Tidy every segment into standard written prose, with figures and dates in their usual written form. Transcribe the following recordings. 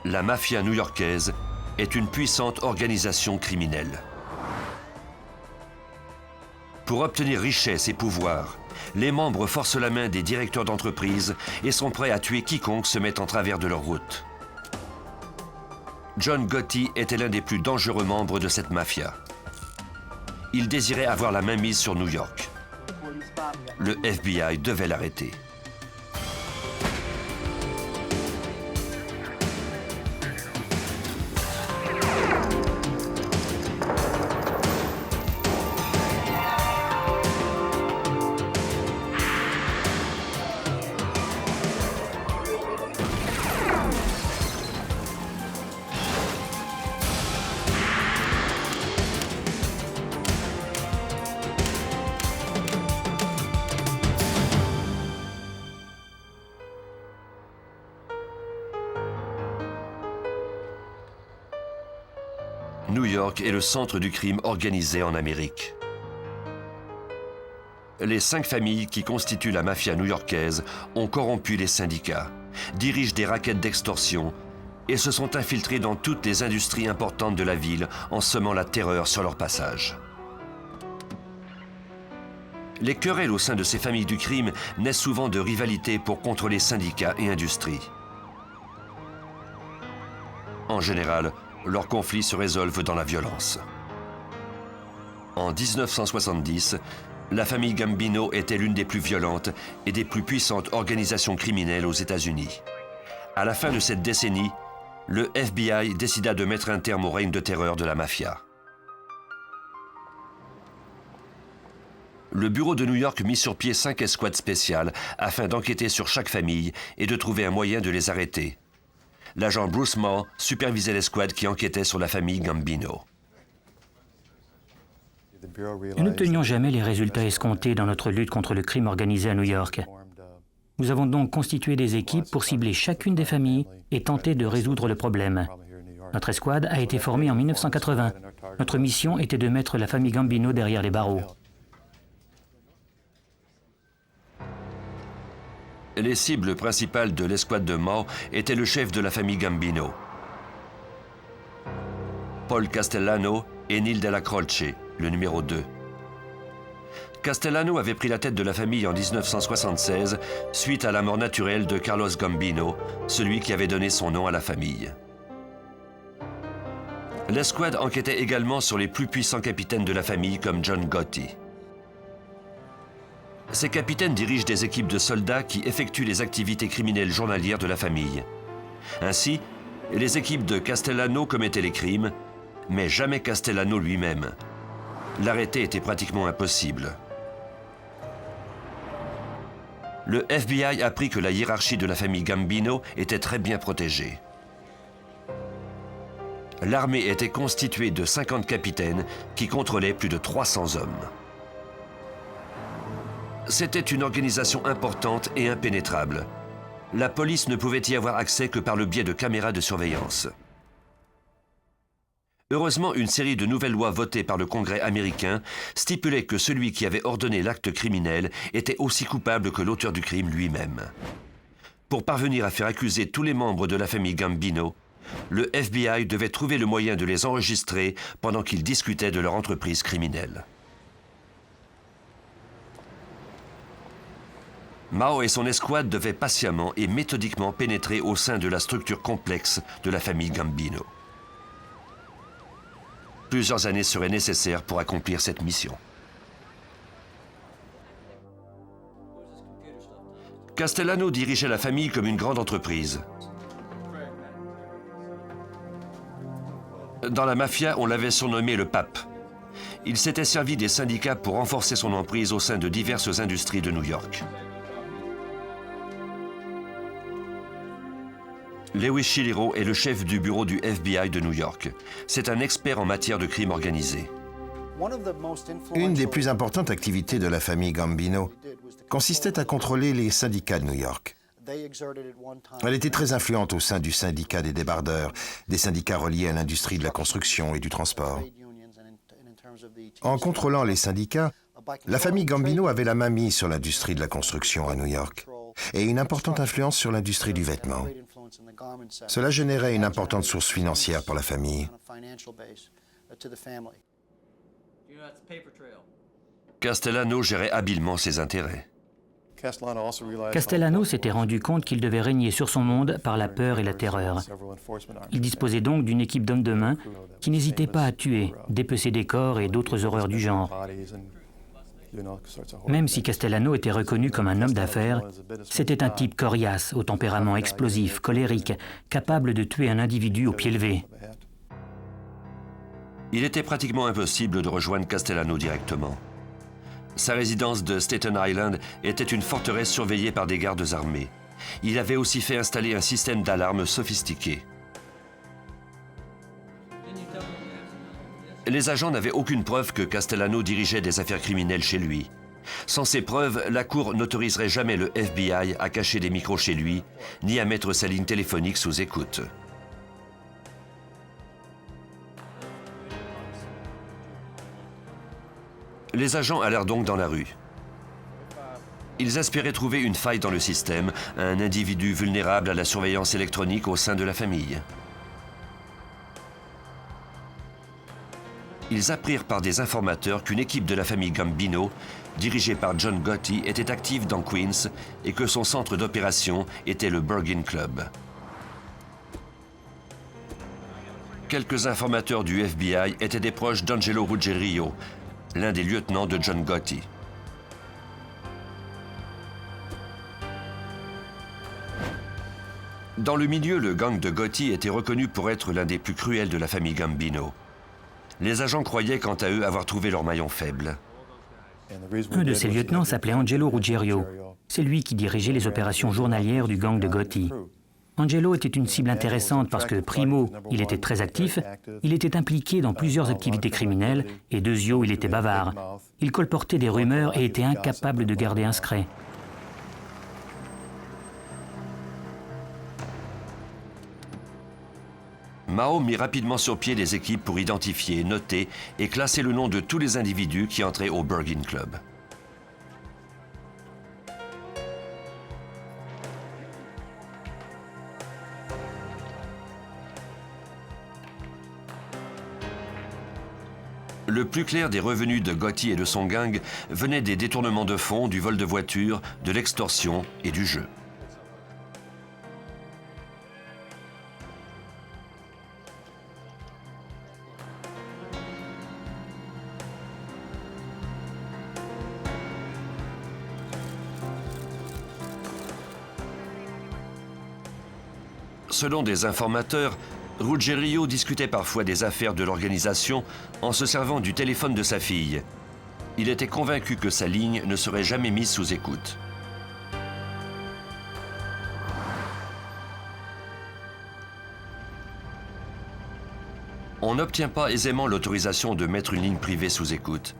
La mafia new-yorkaise est une puissante organisation criminelle. Pour obtenir richesse et pouvoir, les membres forcent la main des directeurs d'entreprise et sont prêts à tuer quiconque se met en travers de leur route. John Gotti était l'un des plus dangereux membres de cette mafia. Il désirait avoir la main mise sur New York. Le FBI devait l'arrêter. New York est le centre du crime organisé en Amérique. Les 5 familles qui constituent la mafia new-yorkaise ont corrompu les syndicats, dirigent des rackets d'extorsion et se sont infiltrés dans toutes les industries importantes de la ville en semant la terreur sur leur passage. Les querelles au sein de ces familles du crime naissent souvent de rivalités pour contrôler syndicats et industries. En général, leurs conflits se résolvent dans la violence. En 1970, la famille Gambino était l'une des plus violentes et des plus puissantes organisations criminelles aux États-Unis. À la fin de cette décennie, le FBI décida de mettre un terme au règne de terreur de la mafia. Le bureau de New York mit sur pied 5 escouades spéciales afin d'enquêter sur chaque famille et de trouver un moyen de les arrêter. L'agent Bruce Moore supervisait l'escouade qui enquêtait sur la famille Gambino. Nous n'obtenions jamais les résultats escomptés dans notre lutte contre le crime organisé à New York. Nous avons donc constitué des équipes pour cibler chacune des familles et tenter de résoudre le problème. Notre escouade a été formée en 1980. Notre mission était de mettre la famille Gambino derrière les barreaux. Les cibles principales de l'escouade de Moore étaient le chef de la famille Gambino, Paul Castellano et Neil Della Croce, le numéro 2. Castellano avait pris la tête de la famille en 1976 suite à la mort naturelle de Carlos Gambino, celui qui avait donné son nom à la famille. L'escouade enquêtait également sur les plus puissants capitaines de la famille comme John Gotti. Ces capitaines dirigent des équipes de soldats qui effectuent les activités criminelles journalières de la famille. Ainsi, les équipes de Castellano commettaient les crimes, mais jamais Castellano lui-même. L'arrêter était pratiquement impossible. Le FBI apprit que la hiérarchie de la famille Gambino était très bien protégée. L'armée était constituée de 50 capitaines qui contrôlaient plus de 300 hommes. C'était une organisation importante et impénétrable. La police ne pouvait y avoir accès que par le biais de caméras de surveillance. Heureusement, une série de nouvelles lois votées par le Congrès américain stipulait que celui qui avait ordonné l'acte criminel était aussi coupable que l'auteur du crime lui-même. Pour parvenir à faire accuser tous les membres de la famille Gambino, le FBI devait trouver le moyen de les enregistrer pendant qu'ils discutaient de leur entreprise criminelle. Mao et son escouade devaient patiemment et méthodiquement pénétrer au sein de la structure complexe de la famille Gambino. Plusieurs années seraient nécessaires pour accomplir cette mission. Castellano dirigeait la famille comme une grande entreprise. Dans la mafia, on l'avait surnommé le pape. Il s'était servi des syndicats pour renforcer son emprise au sein de diverses industries de New York. Lewis Chiliro est le chef du bureau du FBI de New York. C'est un expert en matière de crime organisé. Une des plus importantes activités de la famille Gambino consistait à contrôler les syndicats de New York. Elle était très influente au sein du syndicat des débardeurs, des syndicats reliés à l'industrie de la construction et du transport. En contrôlant les syndicats, la famille Gambino avait la main mise sur l'industrie de la construction à New York et une importante influence sur l'industrie du vêtement. Cela générait une importante source financière pour la famille. Castellano gérait habilement ses intérêts. Castellano s'était rendu compte qu'il devait régner sur son monde par la peur et la terreur. Il disposait donc d'une équipe d'hommes de main qui n'hésitait pas à tuer, dépecer des corps et d'autres horreurs du genre. Même si Castellano était reconnu comme un homme d'affaires, c'était un type coriace, au tempérament explosif, colérique, capable de tuer un individu au pied levé. Il était pratiquement impossible de rejoindre Castellano directement. Sa résidence de Staten Island était une forteresse surveillée par des gardes armés. Il avait aussi fait installer un système d'alarme sophistiqué. Les agents n'avaient aucune preuve que Castellano dirigeait des affaires criminelles chez lui. Sans ces preuves, la Cour n'autoriserait jamais le FBI à cacher des micros chez lui, ni à mettre sa ligne téléphonique sous écoute. Les agents allèrent donc dans la rue. Ils espéraient trouver une faille dans le système, un individu vulnérable à la surveillance électronique au sein de la famille. Ils apprirent par des informateurs qu'une équipe de la famille Gambino, dirigée par John Gotti, était active dans Queens et que son centre d'opération était le Bergin Club. Quelques informateurs du FBI étaient des proches d'Angelo Ruggerio, l'un des lieutenants de John Gotti. Dans le milieu, le gang de Gotti était reconnu pour être l'un des plus cruels de la famille Gambino. Les agents croyaient quant à eux avoir trouvé leur maillon faible. Un de ces lieutenants s'appelait Angelo Ruggerio. C'est lui qui dirigeait les opérations journalières du gang de Gotti. Angelo était une cible intéressante parce que, primo, il était très actif, il était impliqué dans plusieurs activités criminelles, et deuxio, il était bavard. Il colportait des rumeurs et était incapable de garder un secret. Mao mit rapidement sur pied des équipes pour identifier, noter et classer le nom de tous les individus qui entraient au Bergin Club. Le plus clair des revenus de Gotti et de son gang venait des détournements de fonds, du vol de voitures, de l'extorsion et du jeu. Selon des informateurs, Ruggerio discutait parfois des affaires de l'organisation en se servant du téléphone de sa fille. Il était convaincu que sa ligne ne serait jamais mise sous écoute. On n'obtient pas aisément l'autorisation de mettre une ligne privée sous écoute.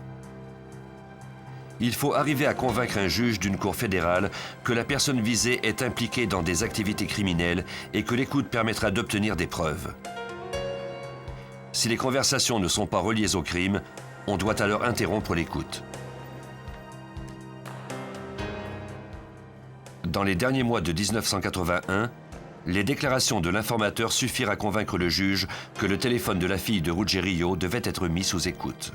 Il faut arriver à convaincre un juge d'une cour fédérale que la personne visée est impliquée dans des activités criminelles et que l'écoute permettra d'obtenir des preuves. Si les conversations ne sont pas reliées au crime, on doit alors interrompre l'écoute. Dans les derniers mois de 1981, les déclarations de l'informateur suffirent à convaincre le juge que le téléphone de la fille de Ruggerio devait être mis sous écoute.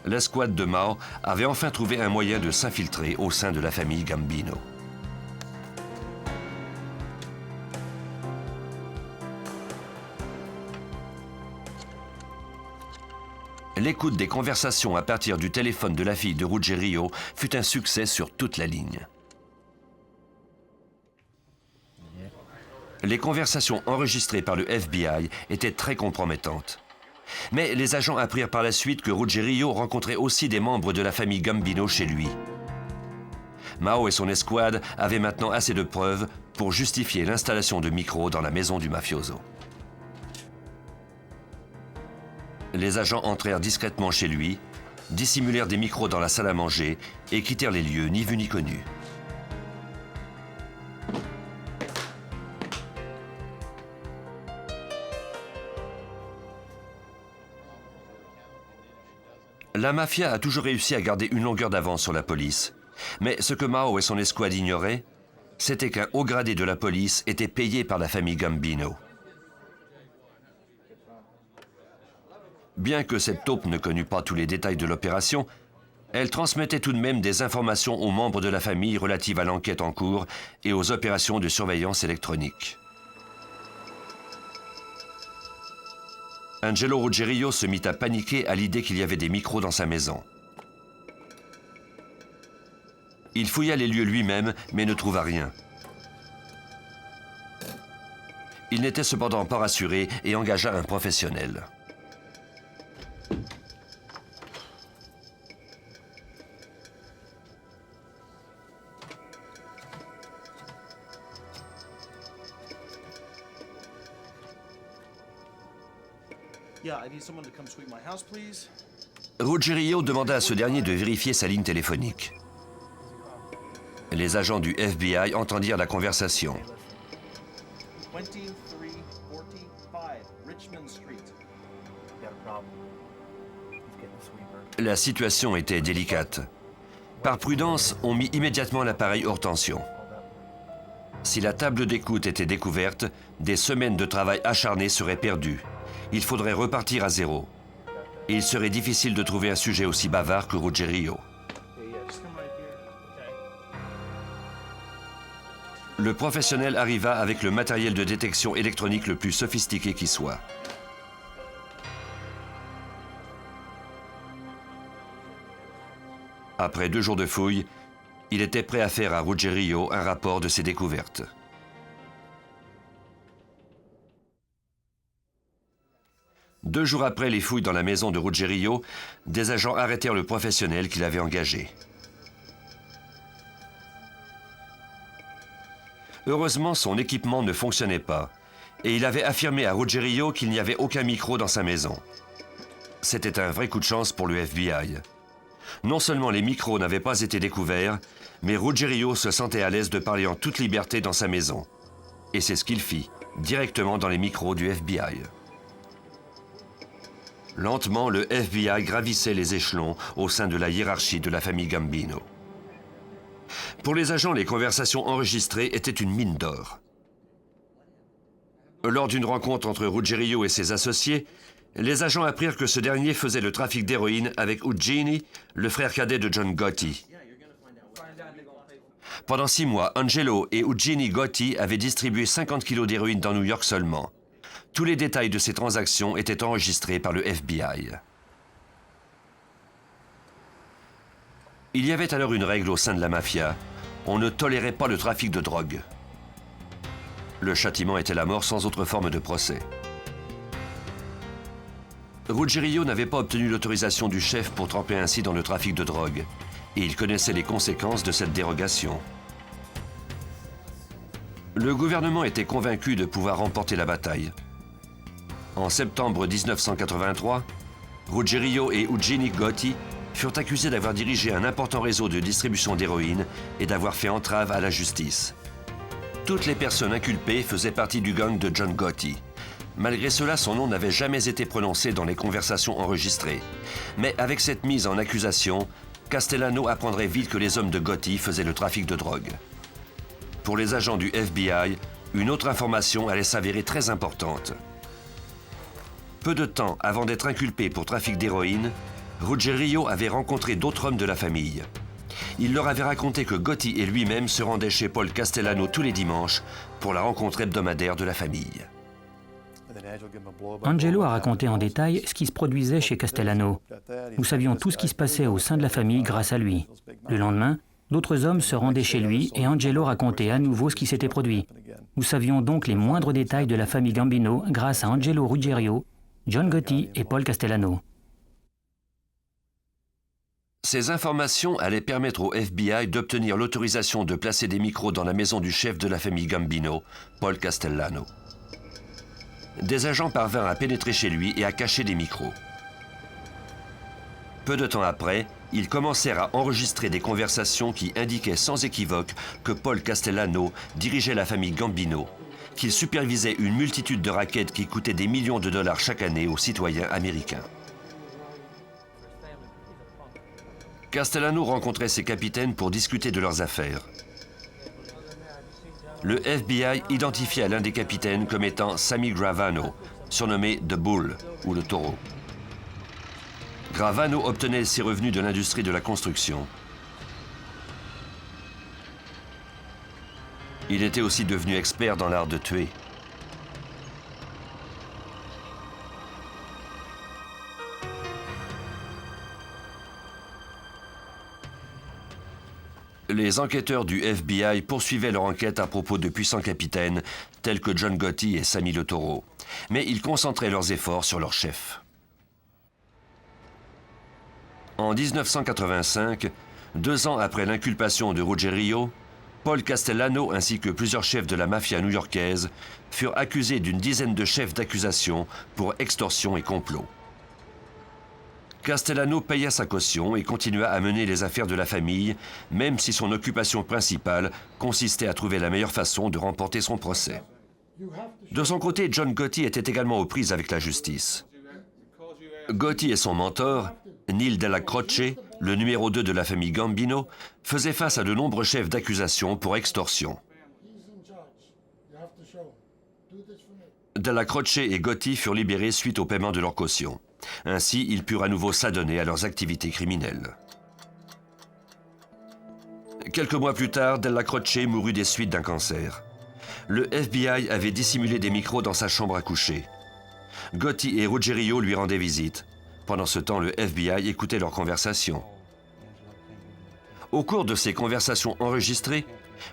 L'escouade de Mao avait enfin trouvé un moyen de s'infiltrer au sein de la famille Gambino. L'écoute des conversations à partir du téléphone de la fille de Ruggerio fut un succès sur toute la ligne. Les conversations enregistrées par le FBI étaient très compromettantes. Mais les agents apprirent par la suite que Ruggerio rencontrait aussi des membres de la famille Gambino chez lui. Mao et son escouade avaient maintenant assez de preuves pour justifier l'installation de micros dans la maison du mafioso. Les agents entrèrent discrètement chez lui, dissimulèrent des micros dans la salle à manger et quittèrent les lieux ni vus ni connus. La mafia a toujours réussi à garder une longueur d'avance sur la police. Mais ce que Mao et son escouade ignoraient, c'était qu'un haut gradé de la police était payé par la famille Gambino. Bien que cette taupe ne connût pas tous les détails de l'opération, elle transmettait tout de même des informations aux membres de la famille relatives à l'enquête en cours et aux opérations de surveillance électronique. Angelo Ruggerio se mit à paniquer à l'idée qu'il y avait des micros dans sa maison. Il fouilla les lieux lui-même, mais ne trouva rien. Il n'était cependant pas rassuré et engagea un professionnel. Ruggerio demanda à ce dernier de vérifier sa ligne téléphonique. Les agents du FBI entendirent la conversation. La situation était délicate. Par prudence, on mit immédiatement l'appareil hors tension. Si la table d'écoute était découverte, des semaines de travail acharné seraient perdues. Il faudrait repartir à zéro. Et il serait difficile de trouver un sujet aussi bavard que Ruggerio. Le professionnel arriva avec le matériel de détection électronique le plus sophistiqué qui soit. Après 2 jours de fouilles, il était prêt à faire à Ruggerio un rapport de ses découvertes. Deux jours après les fouilles dans la maison de Ruggerio, des agents arrêtèrent le professionnel qu'il avait engagé. Heureusement, son équipement ne fonctionnait pas et il avait affirmé à Ruggerio qu'il n'y avait aucun micro dans sa maison. C'était un vrai coup de chance pour le FBI. Non seulement les micros n'avaient pas été découverts, mais Ruggerio se sentait à l'aise de parler en toute liberté dans sa maison. Et c'est ce qu'il fit, directement dans les micros du FBI. Lentement, le FBI gravissait les échelons au sein de la hiérarchie de la famille Gambino. Pour les agents, les conversations enregistrées étaient une mine d'or. Lors d'une rencontre entre Ruggerio et ses associés, les agents apprirent que ce dernier faisait le trafic d'héroïne avec Eugenie, le frère cadet de John Gotti. Pendant 6 mois, Angelo et Eugenie Gotti avaient distribué 50 kilos d'héroïne dans New York seulement. Tous les détails de ces transactions étaient enregistrés par le FBI. Il y avait alors une règle au sein de la mafia. On ne tolérait pas le trafic de drogue. Le châtiment était la mort sans autre forme de procès. Ruggerio n'avait pas obtenu l'autorisation du chef pour tremper ainsi dans le trafic de drogue, et il connaissait les conséquences de cette dérogation. Le gouvernement était convaincu de pouvoir remporter la bataille. En septembre 1983, Ruggerio et Eugenie Gotti furent accusés d'avoir dirigé un important réseau de distribution d'héroïne et d'avoir fait entrave à la justice. Toutes les personnes inculpées faisaient partie du gang de John Gotti. Malgré cela, son nom n'avait jamais été prononcé dans les conversations enregistrées. Mais avec cette mise en accusation, Castellano apprendrait vite que les hommes de Gotti faisaient le trafic de drogue. Pour les agents du FBI, une autre information allait s'avérer très importante. Peu de temps avant d'être inculpé pour trafic d'héroïne, Ruggerio avait rencontré d'autres hommes de la famille. Il leur avait raconté que Gotti et lui-même se rendaient chez Paul Castellano tous les dimanches pour la rencontre hebdomadaire de la famille. Angelo a raconté en détail ce qui se produisait chez Castellano. Nous savions tout ce qui se passait au sein de la famille grâce à lui. Le lendemain, d'autres hommes se rendaient chez lui et Angelo racontait à nouveau ce qui s'était produit. Nous savions donc les moindres détails de la famille Gambino grâce à Angelo Ruggerio, John Gotti et Paul Castellano. Ces informations allaient permettre au FBI d'obtenir l'autorisation de placer des micros dans la maison du chef de la famille Gambino, Paul Castellano. Des agents parvinrent à pénétrer chez lui et à cacher des micros. Peu de temps après, ils commencèrent à enregistrer des conversations qui indiquaient sans équivoque que Paul Castellano dirigeait la famille Gambino, qu'il supervisait une multitude de rackets qui coûtaient des millions de dollars chaque année aux citoyens américains. Castellano rencontrait ses capitaines pour discuter de leurs affaires. le FBI identifia l'un des capitaines comme étant Sammy Gravano, surnommé The Bull, ou le taureau. Gravano obtenait ses revenus de l'industrie de la construction. Il était aussi devenu expert dans l'art de tuer. Les enquêteurs du FBI poursuivaient leur enquête à propos de puissants capitaines tels que John Gotti et Sammy le Taureau, mais ils concentraient leurs efforts sur leur chef. En 1985, 2 ans après l'inculpation de Ruggerio, Paul Castellano ainsi que plusieurs chefs de la mafia new-yorkaise furent accusés d'une dizaine de chefs d'accusation pour extorsion et complot. Castellano paya sa caution et continua à mener les affaires de la famille, même si son occupation principale consistait à trouver la meilleure façon de remporter son procès. De son côté, John Gotti était également aux prises avec la justice. Gotti et son mentor, Neil Della Croce, le numéro 2 de la famille Gambino, faisaient face à de nombreux chefs d'accusation pour extorsion. Della Croce et Gotti furent libérés suite au paiement de leur caution. Ainsi, ils purent à nouveau s'adonner à leurs activités criminelles. Quelques mois plus tard, Della Croce mourut des suites d'un cancer. Le FBI avait dissimulé des micros dans sa chambre à coucher. Gotti et Ruggerio lui rendaient visite. Pendant ce temps, le FBI écoutait leurs conversations. Au cours de ces conversations enregistrées,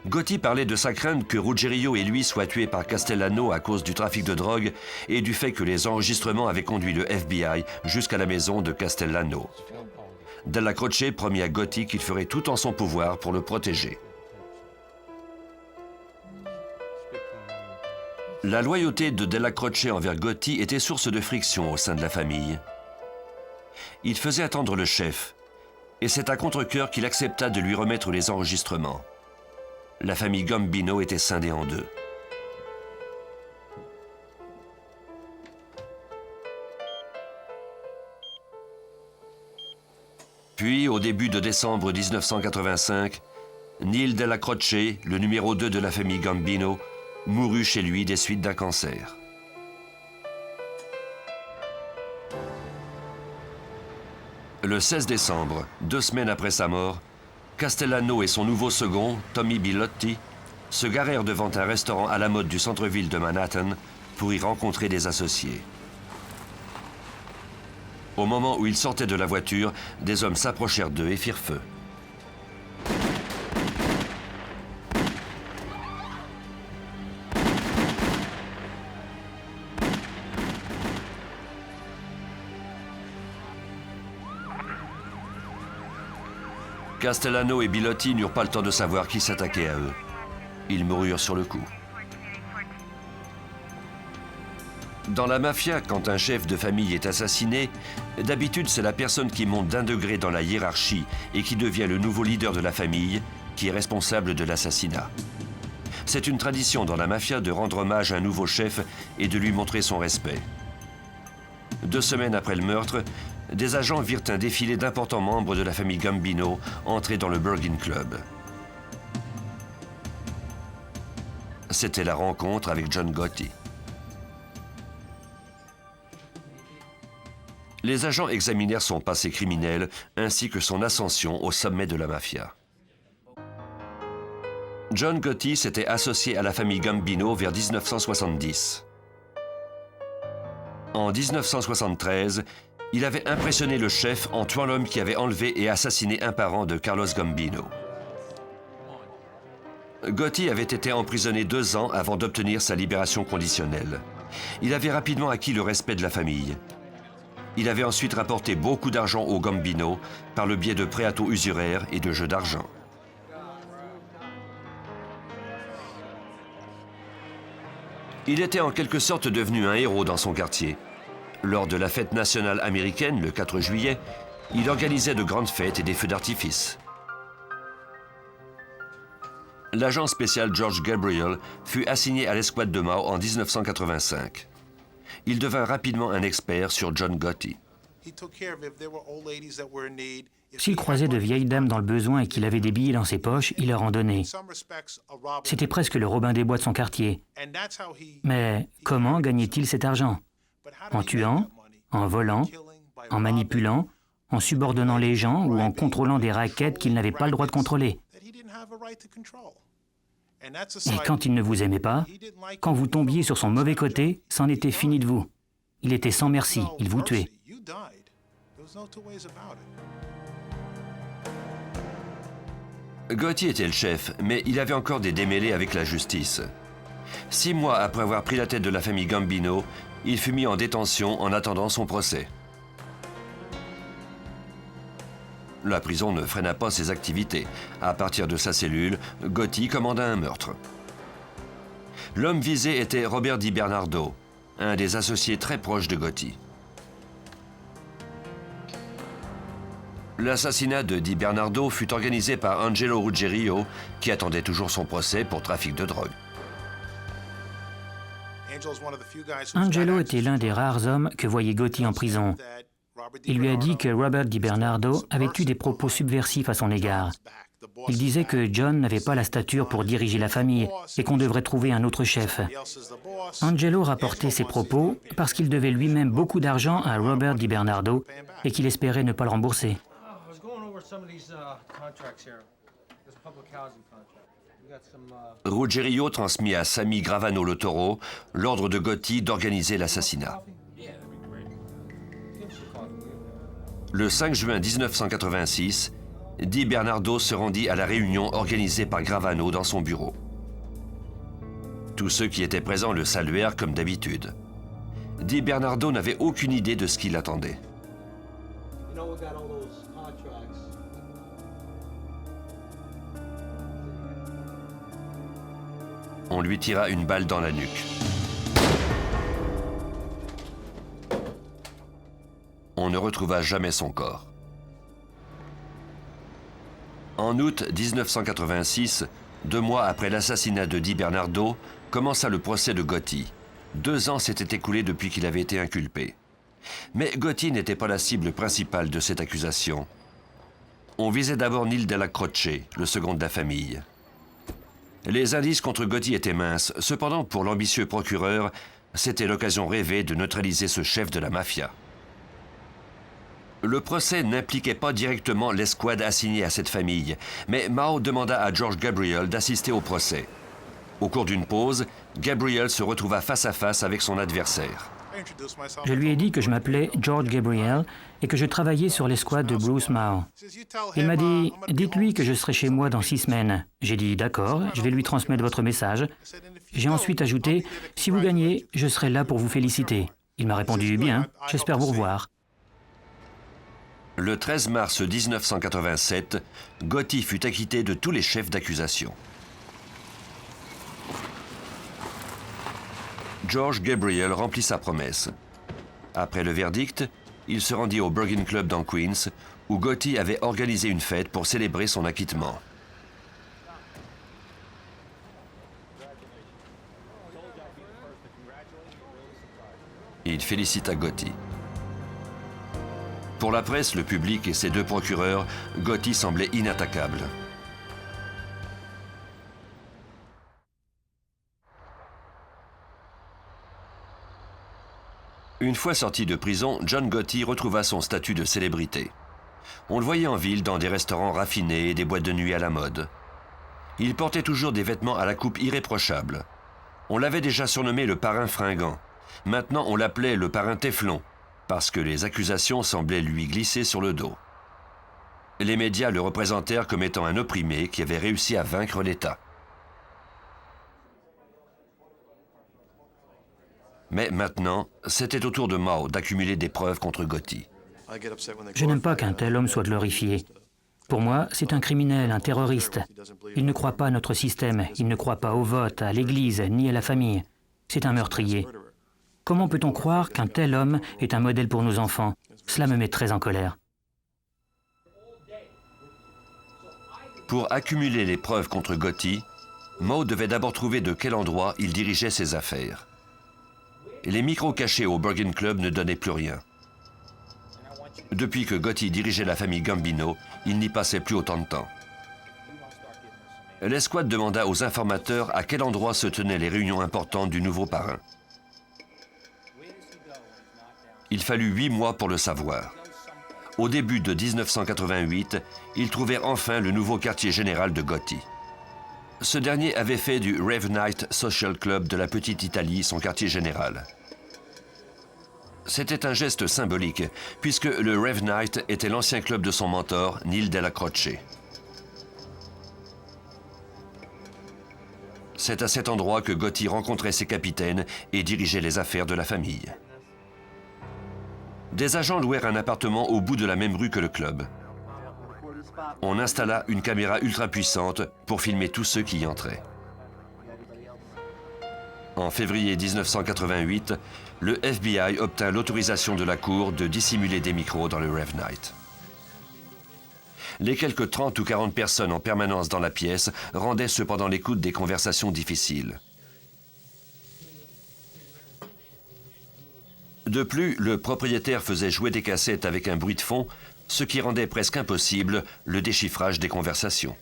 Gotti parlait de sa crainte que Ruggerio et lui soient tués par Castellano à cause du trafic de drogue et du fait que les enregistrements avaient conduit le FBI jusqu'à la maison de Castellano. Della Croce promit à Gotti qu'il ferait tout en son pouvoir pour le protéger. La loyauté de Della Croce envers Gotti était source de friction au sein de la famille. Il faisait attendre le chef, et c'est à contre-cœur qu'il accepta de lui remettre les enregistrements. La famille Gambino était scindée en deux. Puis, au début de décembre 1985, Neil Della Croce, le numéro 2 de la famille Gambino, mourut chez lui des suites d'un cancer. Le 16 décembre, 2 semaines après sa mort, Castellano et son nouveau second, Tommy Bilotti, se garèrent devant un restaurant à la mode du centre-ville de Manhattan pour y rencontrer des associés. Au moment où ils sortaient de la voiture, des hommes s'approchèrent d'eux et firent feu. Castellano et Bilotti n'eurent pas le temps de savoir qui s'attaquait à eux. Ils moururent sur le coup. Dans la mafia, quand un chef de famille est assassiné, d'habitude c'est la personne qui monte d'1 degré dans la hiérarchie et qui devient le nouveau leader de la famille qui est responsable de l'assassinat. C'est une tradition dans la mafia de rendre hommage à un nouveau chef et de lui montrer son respect. 2 semaines après le meurtre, des agents virent un défilé d'importants membres de la famille Gambino entrer dans le Bergin Club. C'était la rencontre avec John Gotti. Les agents examinèrent son passé criminel ainsi que son ascension au sommet de la mafia. John Gotti s'était associé à la famille Gambino vers 1970. En 1973, il avait impressionné le chef en tuant l'homme qui avait enlevé et assassiné un parent de Carlos Gambino. Gotti avait été emprisonné 2 ans avant d'obtenir sa libération conditionnelle. Il avait rapidement acquis le respect de la famille. Il avait ensuite rapporté beaucoup d'argent aux Gambino par le biais de prêts à taux usuraires et de jeux d'argent. Il était en quelque sorte devenu un héros dans son quartier. Lors de la fête nationale américaine, le 4 juillet, il organisait de grandes fêtes et des feux d'artifice. L'agent spécial George Gabriel fut assigné à l'escouade de Mao en 1985. Il devint rapidement un expert sur John Gotti. S'il croisait de vieilles dames dans le besoin et qu'il avait des billets dans ses poches, il leur en donnait. C'était presque le Robin des Bois de son quartier. Mais comment gagnait-il cet argent? En tuant, en volant, en manipulant, en subordonnant les gens ou en contrôlant des raquettes qu'il n'avait pas le droit de contrôler. Et quand il ne vous aimait pas, quand vous tombiez sur son mauvais côté, c'en était fini de vous. Il était sans merci, il vous tuait. Gotti était le chef, mais il avait encore des démêlés avec la justice. 6 mois après avoir pris la tête de la famille Gambino, il fut mis en détention en attendant son procès. La prison ne freina pas ses activités. À partir de sa cellule, Gotti commanda un meurtre. L'homme visé était Robert Di Bernardo, un des associés très proches de Gotti. L'assassinat de Di Bernardo fut organisé par Angelo Ruggerio, qui attendait toujours son procès pour trafic de drogue. Angelo était l'un des rares hommes que voyait Gotti en prison. Il lui a dit que Robert Di Bernardo avait eu des propos subversifs à son égard. Il disait que John n'avait pas la stature pour diriger la famille et qu'on devrait trouver un autre chef. Angelo rapportait ces propos parce qu'il devait lui-même beaucoup d'argent à Robert Di Bernardo et qu'il espérait ne pas le rembourser. Ruggerio transmit à Sammy Gravano Le Toro l'ordre de Gotti d'organiser l'assassinat. Le 5 juin 1986, Di Bernardo se rendit à la réunion organisée par Gravano dans son bureau. Tous ceux qui étaient présents le saluèrent comme d'habitude. Di Bernardo n'avait aucune idée de ce qui l'attendait. On lui tira une balle dans la nuque. On ne retrouva jamais son corps. En août 1986, 2 mois après l'assassinat de Di Bernardo, commença le procès de Gotti. 2 ans s'étaient écoulés depuis qu'il avait été inculpé. Mais Gotti n'était pas la cible principale de cette accusation. On visait d'abord Neil Della Croce, le second de la famille. Les indices contre Gotti étaient minces. Cependant, pour l'ambitieux procureur, c'était l'occasion rêvée de neutraliser ce chef de la mafia. Le procès n'impliquait pas directement l'escouade assignée à cette famille, mais Mao demanda à George Gabriel d'assister au procès. Au cours d'une pause, Gabriel se retrouva face à face avec son adversaire. Je lui ai dit que je m'appelais George Gabriel et que je travaillais sur l'escouade de Bruce Mao. Il m'a dit « Dites-lui que je serai chez moi dans 6 semaines ». J'ai dit « D'accord, je vais lui transmettre votre message ». J'ai ensuite ajouté « Si vous gagnez, je serai là pour vous féliciter ». Il m'a répondu « Bien, j'espère vous revoir ». Le 13 mars 1987, Gotti fut acquitté de tous les chefs d'accusation. George Gabriel remplit sa promesse. Après le verdict, il se rendit au Bergen Club dans Queens, où Gotti avait organisé une fête pour célébrer son acquittement. Il félicita Gotti. Pour la presse, le public et ses 2 procureurs, Gotti semblait inattaquable. Une fois sorti de prison, John Gotti retrouva son statut de célébrité. On le voyait en ville dans des restaurants raffinés et des boîtes de nuit à la mode. Il portait toujours des vêtements à la coupe irréprochable. On l'avait déjà surnommé le parrain fringant. Maintenant, on l'appelait le parrain Téflon, parce que les accusations semblaient lui glisser sur le dos. Les médias le représentèrent comme étant un opprimé qui avait réussi à vaincre l'État. Mais maintenant, c'était au tour de Mao d'accumuler des preuves contre Gotti. Je n'aime pas qu'un tel homme soit glorifié. Pour moi, c'est un criminel, un terroriste. Il ne croit pas à notre système, il ne croit pas au vote, à l'Église, ni à la famille. C'est un meurtrier. Comment peut-on croire qu'un tel homme est un modèle pour nos enfants? Cela me met très en colère. Pour accumuler les preuves contre Gotti, Mao devait d'abord trouver de quel endroit il dirigeait ses affaires. Les micros cachés au Bergen Club ne donnaient plus rien. Depuis que Gotti dirigeait la famille Gambino, il n'y passait plus autant de temps. L'escouade demanda aux informateurs à quel endroit se tenaient les réunions importantes du nouveau parrain. Il fallut 8 mois pour le savoir. Au début de 1988, ils trouvèrent enfin le nouveau quartier général de Gotti. Ce dernier avait fait du Rave Night Social Club de la Petite Italie son quartier général. C'était un geste symbolique, puisque le Rave Night était l'ancien club de son mentor, Neil Della Croce. C'est à cet endroit que Gotti rencontrait ses capitaines et dirigeait les affaires de la famille. Des agents louèrent un appartement au bout de la même rue que le club. On installa une caméra ultra puissante pour filmer tous ceux qui y entraient. En février 1988, le FBI obtint l'autorisation de la cour de dissimuler des micros dans le Rave Night. Les quelques 30 ou 40 personnes en permanence dans la pièce rendaient cependant l'écoute des conversations difficiles. De plus, le propriétaire faisait jouer des cassettes avec un bruit de fond, ce qui rendait presque impossible le déchiffrage des conversations.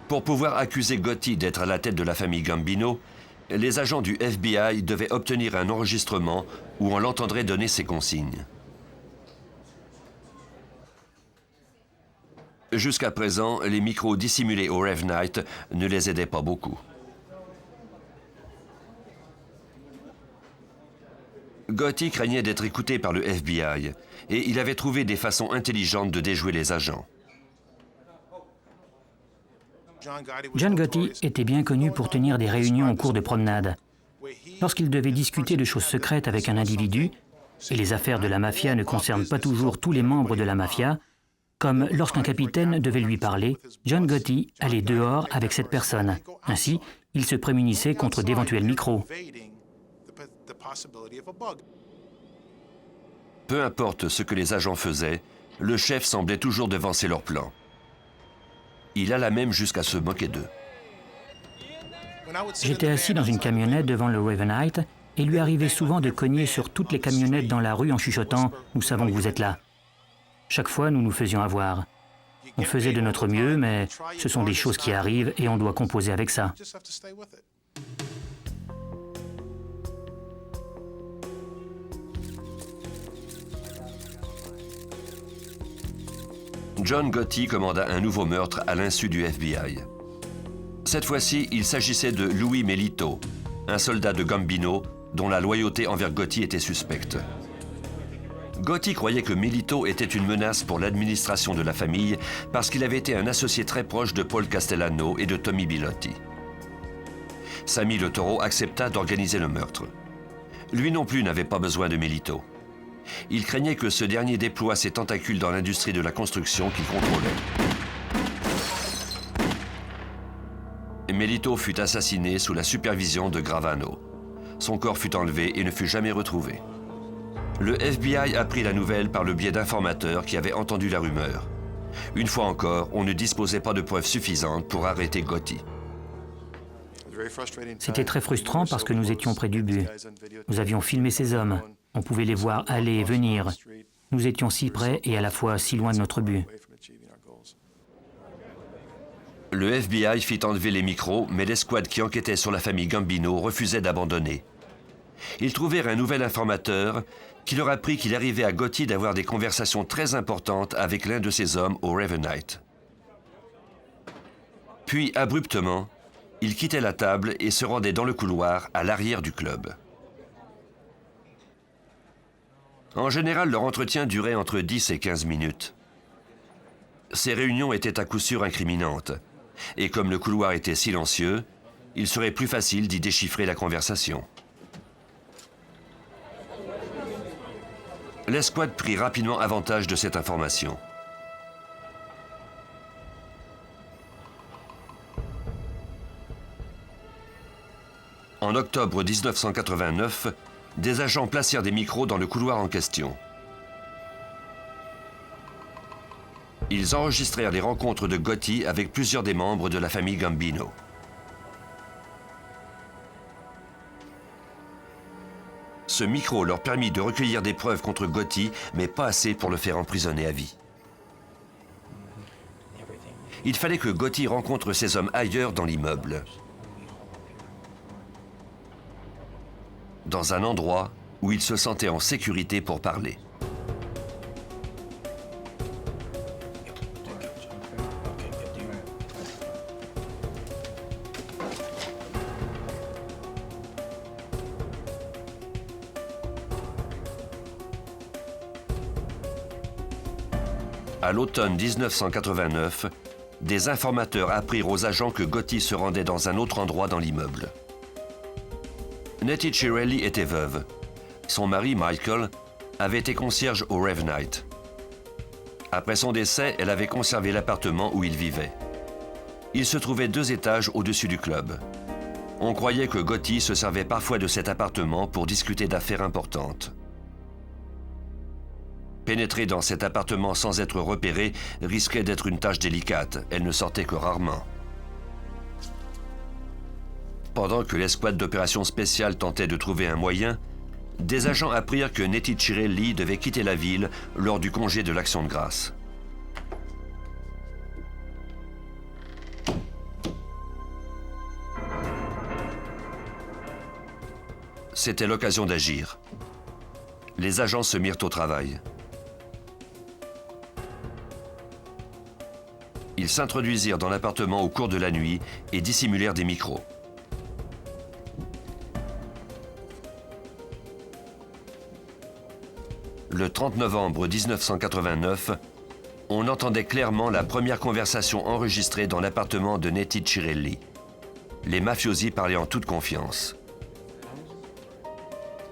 Pour pouvoir accuser Gotti d'être à la tête de la famille Gambino, les agents du FBI devaient obtenir un enregistrement où on l'entendrait donner ses consignes. Jusqu'à présent, les micros dissimulés au Rave Night ne les aidaient pas beaucoup. Gotti craignait d'être écouté par le FBI et il avait trouvé des façons intelligentes de déjouer les agents. John Gotti était bien connu pour tenir des réunions au cours de promenade. Lorsqu'il devait discuter de choses secrètes avec un individu, et les affaires de la mafia ne concernent pas toujours tous les membres de la mafia, comme lorsqu'un capitaine devait lui parler, John Gotti allait dehors avec cette personne. Ainsi, il se prémunissait contre d'éventuels micros. Peu importe ce que les agents faisaient, le chef semblait toujours devancer leur plan. Il alla même jusqu'à se moquer d'eux. J'étais assis dans une camionnette devant le Rave Night et il lui arrivait souvent de cogner sur toutes les camionnettes dans la rue en chuchotant « Nous savons que vous êtes là ». Chaque fois, nous nous faisions avoir. On faisait de notre mieux, mais ce sont des choses qui arrivent et on doit composer avec ça. John Gotti commanda un nouveau meurtre à l'insu du FBI. Cette fois-ci, il s'agissait de Louis Melito, un soldat de Gambino dont la loyauté envers Gotti était suspecte. Gotti croyait que Melito était une menace pour l'administration de la famille parce qu'il avait été un associé très proche de Paul Castellano et de Tommy Bilotti. Sammy Le Toro accepta d'organiser le meurtre. Lui non plus n'avait pas besoin de Melito. Il craignait que ce dernier déploie ses tentacules dans l'industrie de la construction qu'il contrôlait. Melito fut assassiné sous la supervision de Gravano. Son corps fut enlevé et ne fut jamais retrouvé. Le FBI apprit la nouvelle par le biais d'informateurs qui avaient entendu la rumeur. Une fois encore, on ne disposait pas de preuves suffisantes pour arrêter Gotti. C'était très frustrant parce que nous étions près du but. Nous avions filmé ces hommes. On pouvait les voir aller et venir. Nous étions si près et à la fois si loin de notre but. Le FBI fit enlever les micros, mais l'escouade qui enquêtait sur la famille Gambino refusait d'abandonner. Ils trouvèrent un nouvel informateur qui leur apprit qu'il arrivait à Gotti d'avoir des conversations très importantes avec l'un de ses hommes au Rave Night. Puis, abruptement, il quittait la table et se rendait dans le couloir à l'arrière du club. En général, leur entretien durait entre 10 et 15 minutes. Ces réunions étaient à coup sûr incriminantes, et comme le couloir était silencieux, il serait plus facile d'y déchiffrer la conversation. L'escouade prit rapidement avantage de cette information. En octobre 1989, des agents placèrent des micros dans le couloir en question. Ils enregistrèrent les rencontres de Gotti avec plusieurs des membres de la famille Gambino. Ce micro leur permit de recueillir des preuves contre Gotti, mais pas assez pour le faire emprisonner à vie. Il fallait que Gotti rencontre ces hommes ailleurs dans l'immeuble. Dans un endroit où il se sentait en sécurité pour parler. À l'automne 1989, des informateurs apprirent aux agents que Gotti se rendait dans un autre endroit dans l'immeuble. Nettie Chiarelli était veuve. Son mari, Michael, avait été concierge au Rave Night. Après son décès, elle avait conservé l'appartement où il vivait. Il se trouvait 2 étages au-dessus du club. On croyait que Gotti se servait parfois de cet appartement pour discuter d'affaires importantes. Pénétrer dans cet appartement sans être repéré risquait d'être une tâche délicate. Elle ne sortait que rarement. Pendant que l'escouade d'opérations spéciales tentait de trouver un moyen, des agents apprirent que Nettie Chiarelli devait quitter la ville lors du congé de l'Action de grâce. C'était l'occasion d'agir. Les agents se mirent au travail. Ils s'introduisirent dans l'appartement au cours de la nuit et dissimulèrent des micros. Le 30 novembre 1989, on entendait clairement la première conversation enregistrée dans l'appartement de Nettie Chiarelli. Les mafiosi parlaient en toute confiance.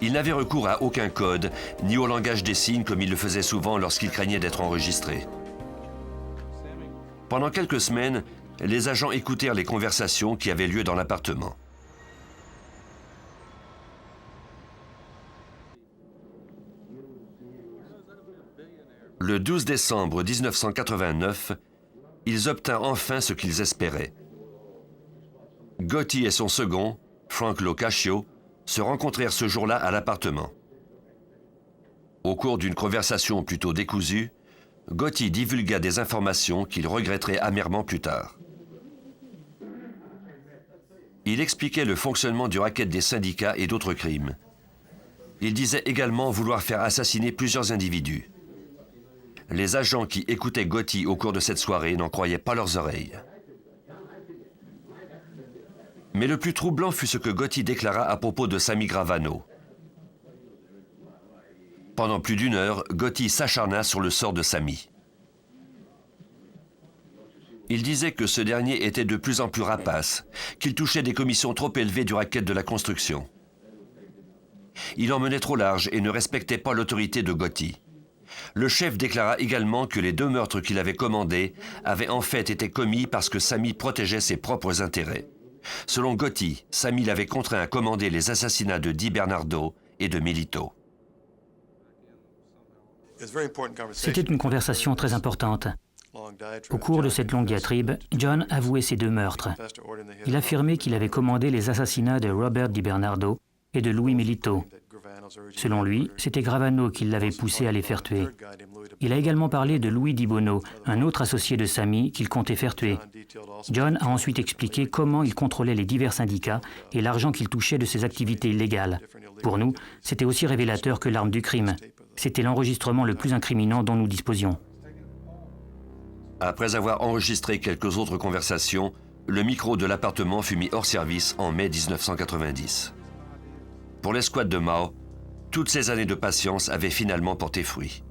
Ils n'avaient recours à aucun code, ni au langage des signes comme ils le faisaient souvent lorsqu'ils craignaient d'être enregistrés. Pendant quelques semaines, les agents écoutèrent les conversations qui avaient lieu dans l'appartement. Le 12 décembre 1989, ils obtinrent enfin ce qu'ils espéraient. Gotti et son second, Frank Locascio, se rencontrèrent ce jour-là à l'appartement. Au cours d'une conversation plutôt décousue, Gotti divulgua des informations qu'il regretterait amèrement plus tard. Il expliquait le fonctionnement du racket des syndicats et d'autres crimes. Il disait également vouloir faire assassiner plusieurs individus. Les agents qui écoutaient Gotti au cours de cette soirée n'en croyaient pas leurs oreilles. Mais le plus troublant fut ce que Gotti déclara à propos de Sammy Gravano. Pendant plus d'1 heure, Gotti s'acharna sur le sort de Sammy. Il disait que ce dernier était de plus en plus rapace, qu'il touchait des commissions trop élevées du racket de la construction. Il en menait trop large et ne respectait pas l'autorité de Gotti. Le chef déclara également que les 2 meurtres qu'il avait commandés avaient en fait été commis parce que Sammy protégeait ses propres intérêts. Selon Gotti, Sammy l'avait contraint à commander les assassinats de Di Bernardo et de Milito. C'était une conversation très importante. Au cours de cette longue diatribe, John avouait ses 2 meurtres. Il affirmait qu'il avait commandé les assassinats de Robert Di Bernardo et de Louis Milito. Selon lui, c'était Gravano qui l'avait poussé à les faire tuer. Il a également parlé de Louis Di Bono, un autre associé de Sammy qu'il comptait faire tuer. John a ensuite expliqué comment il contrôlait les divers syndicats et l'argent qu'il touchait de ses activités illégales. Pour nous, c'était aussi révélateur que l'arme du crime. C'était l'enregistrement le plus incriminant dont nous disposions. Après avoir enregistré quelques autres conversations, le micro de l'appartement fut mis hors service en mai 1990. Pour l'escouade de Mao, toutes ces années de patience avaient finalement porté fruit.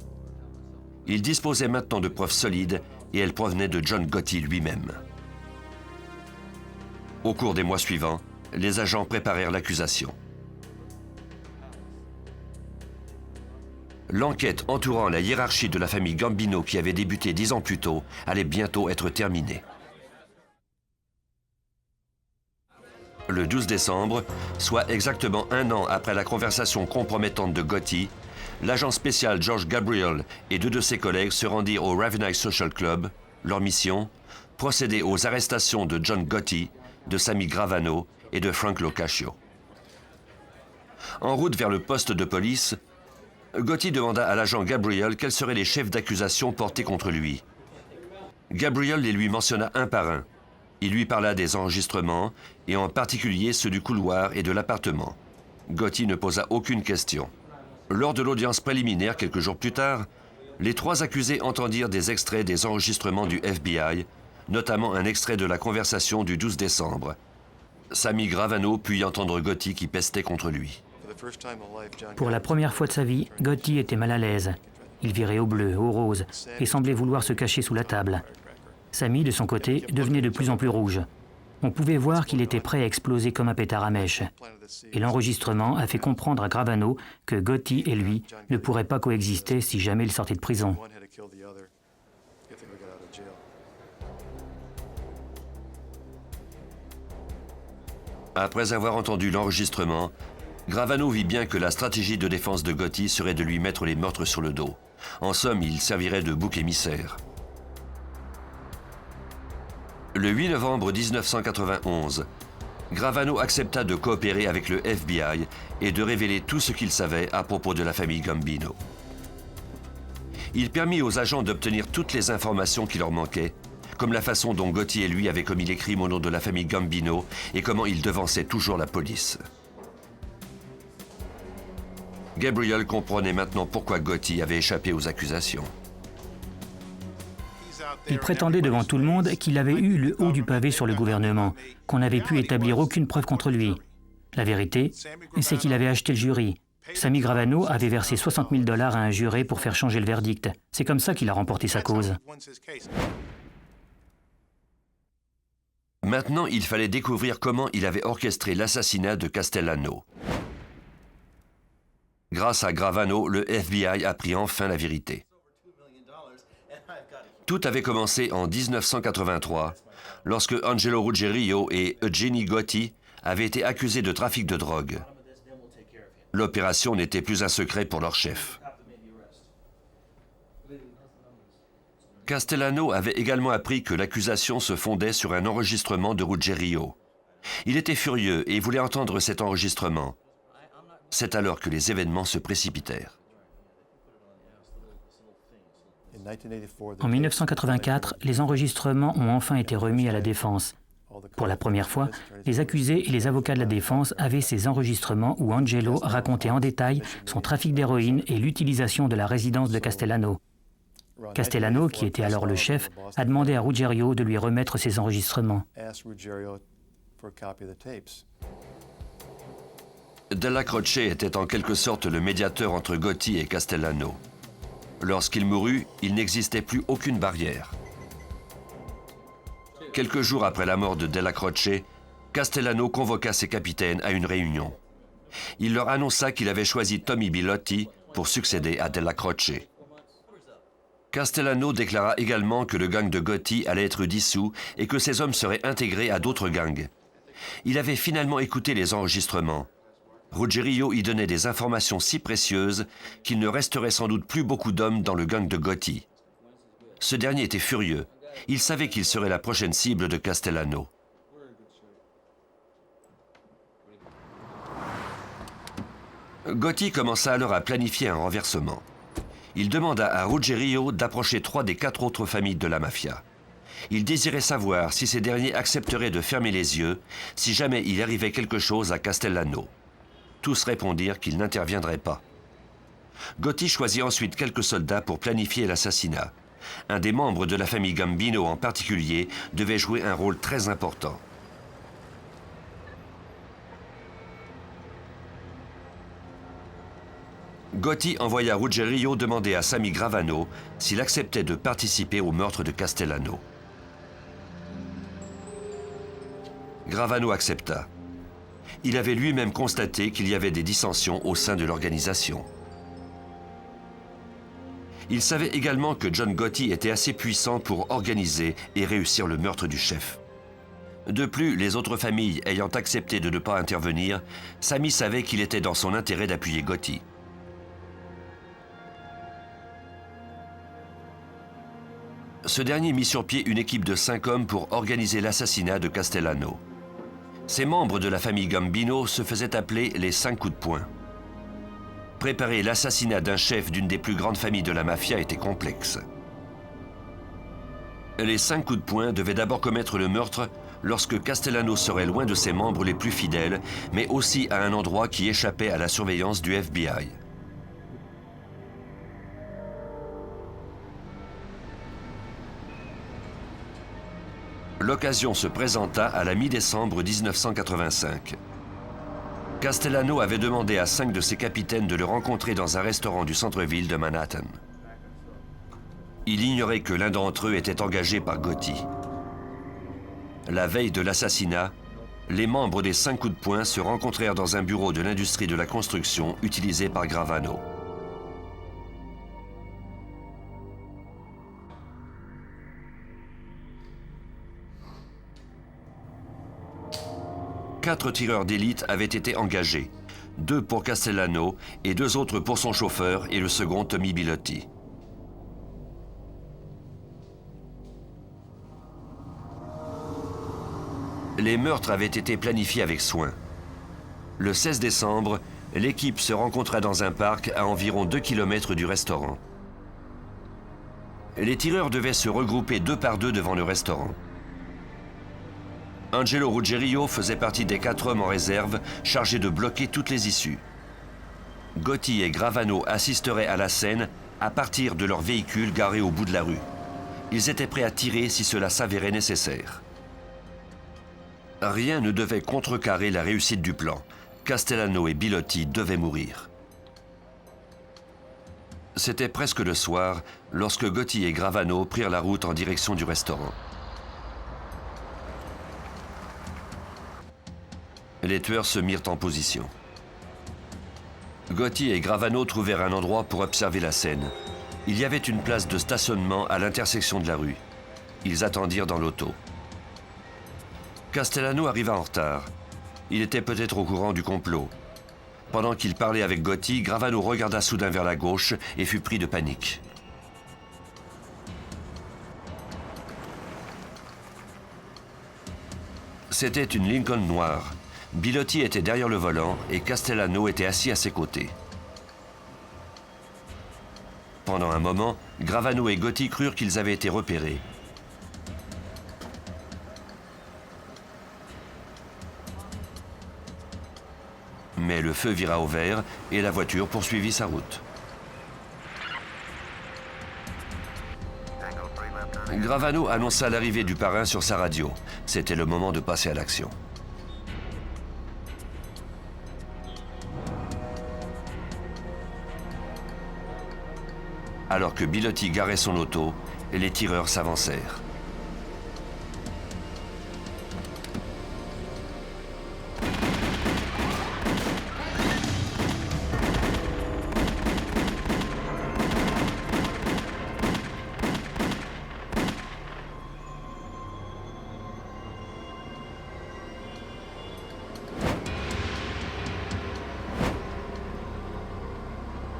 Ils disposaient maintenant de preuves solides et elles provenaient de John Gotti lui-même. Au cours des mois suivants, les agents préparèrent l'accusation. L'enquête entourant la hiérarchie de la famille Gambino qui avait débuté 10 ans plus tôt allait bientôt être terminée. Le 12 décembre, soit exactement 1 an après la conversation compromettante de Gotti, l'agent spécial George Gabriel et 2 de ses collègues se rendirent au Ravenite Social Club. Leur mission, procéder aux arrestations de John Gotti, de Sammy Gravano et de Frank Locascio. En route vers le poste de police, Gotti demanda à l'agent Gabriel quels seraient les chefs d'accusation portés contre lui. Gabriel les lui mentionna un par un. Il lui parla des enregistrements, et en particulier ceux du couloir et de l'appartement. Gotti ne posa aucune question. Lors de l'audience préliminaire, quelques jours plus tard, les trois accusés entendirent des extraits des enregistrements du FBI, notamment un extrait de la conversation du 12 décembre. Sammy Gravano put y entendre Gotti qui pestait contre lui. Pour la première fois de sa vie, Gotti était mal à l'aise. Il virait au bleu, au rose, et semblait vouloir se cacher sous la table. Sammy, de son côté, devenait de plus en plus rouge. On pouvait voir qu'il était prêt à exploser comme un pétard à mèche. Et l'enregistrement a fait comprendre à Gravano que Gotti et lui ne pourraient pas coexister si jamais il sortait de prison. Après avoir entendu l'enregistrement, Gravano vit bien que la stratégie de défense de Gotti serait de lui mettre les meurtres sur le dos. En somme, il servirait de bouc émissaire. Le 8 novembre 1991, Gravano accepta de coopérer avec le FBI et de révéler tout ce qu'il savait à propos de la famille Gambino. Il permit aux agents d'obtenir toutes les informations qui leur manquaient, comme la façon dont Gotti et lui avaient commis les crimes au nom de la famille Gambino et comment ils devançaient toujours la police. Gabriel comprenait maintenant pourquoi Gotti avait échappé aux accusations. Il prétendait devant tout le monde qu'il avait eu le haut du pavé sur le gouvernement, qu'on n'avait pu établir aucune preuve contre lui. La vérité, c'est qu'il avait acheté le jury. Sammy Gravano avait versé 60 000 $ à un juré pour faire changer le verdict. C'est comme ça qu'il a remporté sa cause. Maintenant, il fallait découvrir comment il avait orchestré l'assassinat de Castellano. Grâce à Gravano, le FBI apprit enfin la vérité. Tout avait commencé en 1983, lorsque Angelo Ruggerio et Eugeni Gotti avaient été accusés de trafic de drogue. L'opération n'était plus un secret pour leur chef. Castellano avait également appris que l'accusation se fondait sur un enregistrement de Ruggerio. Il était furieux et voulait entendre cet enregistrement. C'est alors que les événements se précipitèrent. En 1984, les enregistrements ont enfin été remis à la défense. Pour la première fois, les accusés et les avocats de la défense avaient ces enregistrements où Angelo racontait en détail son trafic d'héroïne et l'utilisation de la résidence de Castellano. Castellano, qui était alors le chef, a demandé à Ruggerio de lui remettre ces enregistrements. Della Croce était en quelque sorte le médiateur entre Gotti et Castellano. Lorsqu'il mourut, il n'existait plus aucune barrière. Quelques jours après la mort de Della Croce, Castellano convoqua ses capitaines à une réunion. Il leur annonça qu'il avait choisi Tommy Bilotti pour succéder à Della Croce. Castellano déclara également que le gang de Gotti allait être dissous et que ses hommes seraient intégrés à d'autres gangs. Il avait finalement écouté les enregistrements. Ruggerio y donnait des informations si précieuses qu'il ne resterait sans doute plus beaucoup d'hommes dans le gang de Gotti. Ce dernier était furieux. Il savait qu'il serait la prochaine cible de Castellano. Gotti commença alors à planifier un renversement. Il demanda à Ruggerio d'approcher 3 des 4 autres familles de la mafia. Il désirait savoir si ces derniers accepteraient de fermer les yeux si jamais il arrivait quelque chose à Castellano. Tous répondirent qu'ils n'interviendraient pas. Gotti choisit ensuite quelques soldats pour planifier l'assassinat. Un des membres de la famille Gambino en particulier devait jouer un rôle très important. Gotti envoya Ruggerio demander à Sammy Gravano s'il acceptait de participer au meurtre de Castellano. Gravano accepta. Il avait lui-même constaté qu'il y avait des dissensions au sein de l'organisation. Il savait également que John Gotti était assez puissant pour organiser et réussir le meurtre du chef. De plus, les autres familles ayant accepté de ne pas intervenir, Sammy savait qu'il était dans son intérêt d'appuyer Gotti. Ce dernier mit sur pied une équipe de 5 hommes pour organiser l'assassinat de Castellano. Ces membres de la famille Gambino se faisaient appeler les 5 coups de poing. Préparer l'assassinat d'un chef d'une des plus grandes familles de la mafia était complexe. Les 5 coups de poing devaient d'abord commettre le meurtre lorsque Castellano serait loin de ses membres les plus fidèles, mais aussi à un endroit qui échappait à la surveillance du FBI. L'occasion se présenta à la mi-décembre 1985. Castellano avait demandé à 5 de ses capitaines de le rencontrer dans un restaurant du centre-ville de Manhattan. Il ignorait que l'un d'entre eux était engagé par Gotti. La veille de l'assassinat, les membres des 5 coups de poing se rencontrèrent dans un bureau de l'industrie de la construction utilisé par Gravano. Quatre tireurs d'élite avaient été engagés, 2 pour Castellano et 2 autres pour son chauffeur et le second Tommy Bilotti. Les meurtres avaient été planifiés avec soin. Le 16 décembre, l'équipe se rencontra dans un parc à environ 2 km du restaurant. Les tireurs devaient se regrouper 2 par 2 devant le restaurant. Angelo Ruggerio faisait partie des 4 hommes en réserve chargés de bloquer toutes les issues. Gotti et Gravano assisteraient à la scène à partir de leur véhicule garé au bout de la rue. Ils étaient prêts à tirer si cela s'avérait nécessaire. Rien ne devait contrecarrer la réussite du plan. Castellano et Bilotti devaient mourir. C'était presque le soir lorsque Gotti et Gravano prirent la route en direction du restaurant. Les tueurs se mirent en position. Gotti et Gravano trouvèrent un endroit pour observer la scène. Il y avait une place de stationnement à l'intersection de la rue. Ils attendirent dans l'auto. Castellano arriva en retard. Il était peut-être au courant du complot. Pendant qu'il parlait avec Gotti, Gravano regarda soudain vers la gauche et fut pris de panique. C'était une Lincoln noire. Bilotti était derrière le volant et Castellano était assis à ses côtés. Pendant un moment, Gravano et Gotti crurent qu'ils avaient été repérés. Mais le feu vira au vert et la voiture poursuivit sa route. Gravano annonça l'arrivée du parrain sur sa radio. C'était le moment de passer à l'action. Alors que Bilotti garait son auto, les tireurs s'avancèrent.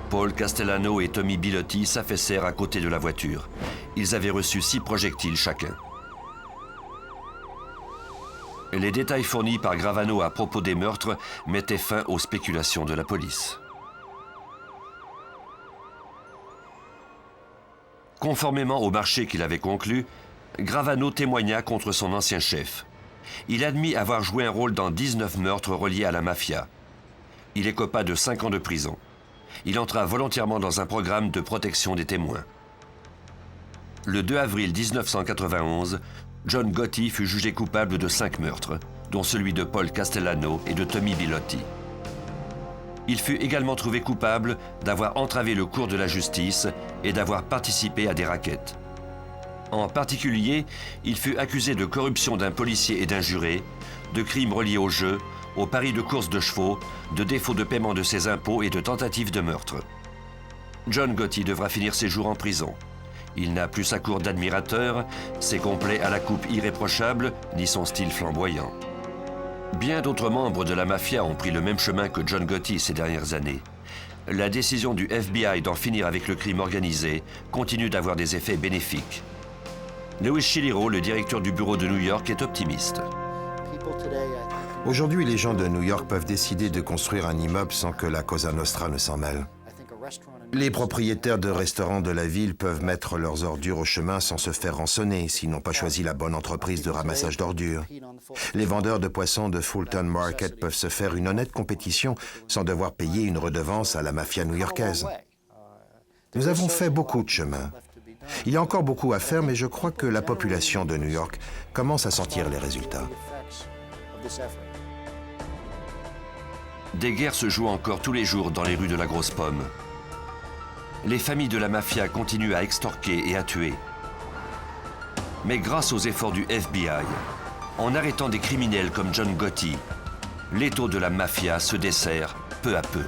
Paul Castellano et Tommy Bilotti s'affaissèrent à côté de la voiture. Ils avaient reçu 6 projectiles chacun. Les détails fournis par Gravano à propos des meurtres mettaient fin aux spéculations de la police. Conformément au marché qu'il avait conclu, Gravano témoigna contre son ancien chef. Il admit avoir joué un rôle dans 19 meurtres reliés à la mafia. Il écopa de 5 ans de prison. Il entra volontairement dans un programme de protection des témoins. Le 2 avril 1991, John Gotti fut jugé coupable de 5 meurtres, dont celui de Paul Castellano et de Tommy Bilotti. Il fut également trouvé coupable d'avoir entravé le cours de la justice et d'avoir participé à des rackets. En particulier, il fut accusé de corruption d'un policier et d'un juré, de crimes reliés au jeu, aux paris de course de chevaux, de défaut de paiement de ses impôts et de tentative de meurtre. John Gotti devra finir ses jours en prison. Il n'a plus sa cour d'admirateur, ses complets à la coupe irréprochable, ni son style flamboyant. Bien d'autres membres de la mafia ont pris le même chemin que John Gotti ces dernières années. La décision du FBI d'en finir avec le crime organisé continue d'avoir des effets bénéfiques. Louis Chiliro, le directeur du bureau de New York, est optimiste. Aujourd'hui, les gens de New York peuvent décider de construire un immeuble sans que la Cosa Nostra ne s'en mêle. Les propriétaires de restaurants de la ville peuvent mettre leurs ordures au chemin sans se faire rançonner s'ils n'ont pas choisi la bonne entreprise de ramassage d'ordures. Les vendeurs de poissons de Fulton Market peuvent se faire une honnête compétition sans devoir payer une redevance à la mafia new-yorkaise. Nous avons fait beaucoup de chemin. Il y a encore beaucoup à faire, mais je crois que la population de New York commence à sentir les résultats. Des guerres se jouent encore tous les jours dans les rues de la Grosse Pomme. Les familles de la mafia continuent à extorquer et à tuer. Mais grâce aux efforts du FBI, en arrêtant des criminels comme John Gotti, l'étau de la mafia se desserre peu à peu.